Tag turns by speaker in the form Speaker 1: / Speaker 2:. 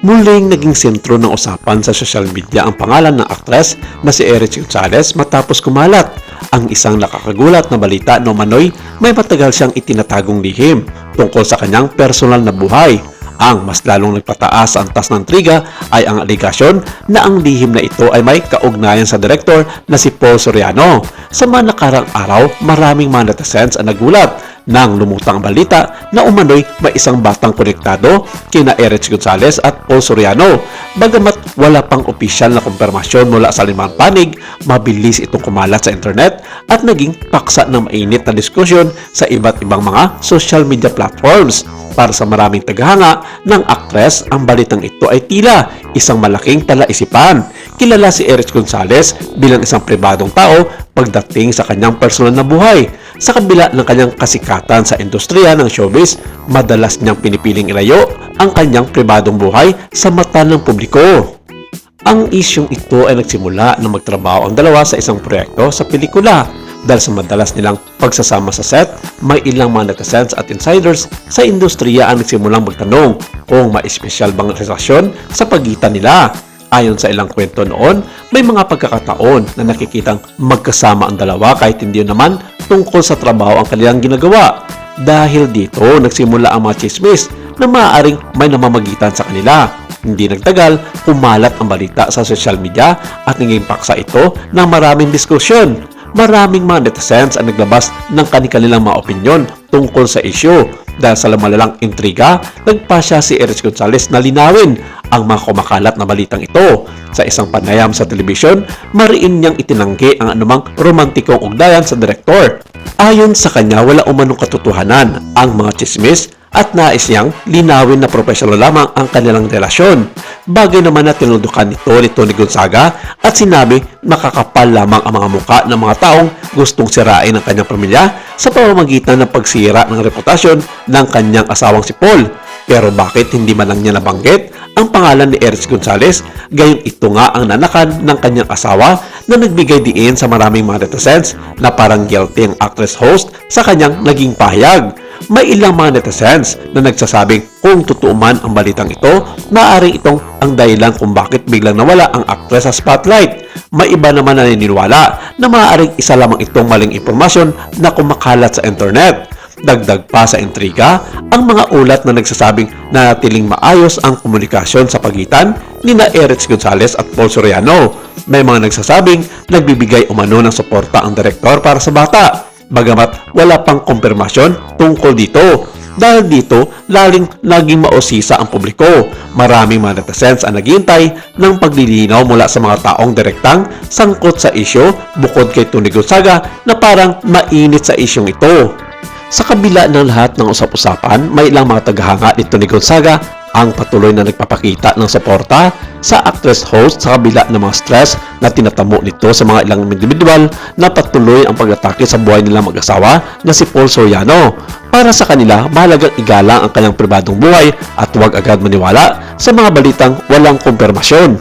Speaker 1: Muling naging sentro ng usapan sa social media ang pangalan ng aktres na si Erich Gonzalez matapos kumalat ang isang nakakagulat na balita na umano'y may matagal siyang itinatagong lihim tungkol sa kanyang personal na buhay. Ang mas lalong nagpataas sa antas ng intriga ay ang aligasyon na ang lihim na ito ay may kaugnayan sa direktor na si Paul Soriano. Sa mga nakarang araw, maraming mga netizens ang nagulat nang lumutang ang balita na umano'y may isang batang konektado kina Erich Gonzalez at Paul Soriano. Bagamat wala pang opisyal na kumpirmasyon mula sa limang panig, mabilis itong kumalat sa internet at naging paksa ng mainit na diskusyon sa iba't ibang mga social media platforms. Para sa maraming tagahanga ng aktres, ang balitang ito ay tila isang malaking palaisipan. Kilala si Erich Gonzalez bilang isang pribadong tao pagdating sa kanyang personal na buhay. Sa kabila ng kanyang kasikatan sa industriya ng showbiz, madalas niyang pinipiling ilayo ang kanyang pribadong buhay sa mata ng publiko. Ang isyong ito ay nagsimula na magtrabaho ang dalawa sa isang proyekto sa pelikula. Dahil sa madalas nilang pagsasama sa set, may ilang mga netizens at insiders sa industriya ang nagsimulang magtanong kung may espesyal bang relasyon sa pagitan nila. Ayon sa ilang kwento noon, may mga pagkakataon na nakikitang magkasama ang dalawa kahit hindi naman tungkol sa trabaho ang kanilang ginagawa. Dahil dito, nagsimula ang mga chismis na maaaring may namamagitan sa kanila. Hindi nagtagal, kumalat ang balita sa social media at naging paksa ito ng maraming diskusyon. Maraming mga netizens ang naglabas ng kanilang mga opinyon tungkol sa issue. Dahil sa lumalalang intriga, nagpasya si Erich Gonzalez na linawin ang mga kumakalat na balitang ito. Sa isang panayam sa telebisyon, mariin niyang itinanggi ang anumang romantikong ugnayan sa direktor. Ayon sa kanya, wala umanong katotohanan ang mga chismis at nais niyang linawin na profesional lamang ang kanilang relasyon. Bagay naman na tinudukan nito ni Tony Gonzaga at sinabi makakapal lamang ang mga muka ng mga taong gustong sirain ang kanyang pamilya sa pamamagitan ng pagsira ng reputasyon ng kanyang asawang si Paul. Pero bakit hindi man lang niya nabanggit ang pangalan ni Erich Gonzalez? Gayong ito nga ang nanakan ng kanyang asawa na nagbigay diin sa maraming mga netizens na parang guilty ang actress host sa kanyang naging pahayag. May ilang mga netizens na nagsasabing kung totoo man ang balitang ito, maaaring itong ang dahilan kung bakit biglang nawala ang actress sa spotlight. May iba naman na naniniwala na maaaring isa lamang itong maling impormasyon na kumakalat sa internet. Dagdag pa sa intriga, ang mga ulat na nagsasabing nanatiling maayos ang komunikasyon sa pagitan ni Erich Gonzalez at Paul Soriano. May mga nagsasabing nagbibigay umano ng suporta ang direktor para sa bata. Bagamat wala pang kumpirmasyon tungkol dito. Dahil dito, laging mausisa ang publiko. Maraming mga netizens ang naghihintay ng paglilinaw mula sa mga taong direktang sangkot sa isyo bukod kay Tony Gonzaga na parang mainit sa isyong ito. Sa kabila ng lahat ng usap-usapan, may ilang mga tagahanga ni Tony Gonzaga ang patuloy na nagpapakita ng suporta sa actress host sa kabila ng mga stress na tinatamo nito sa mga ilang individual na patuloy ang pag-atake sa buhay nilang mag-asawa na si Paul Soriano. Para sa kanila, mahalagang igalang ang kanyang pribadong buhay at huwag agad maniwala sa mga balitang walang kumpirmasyon.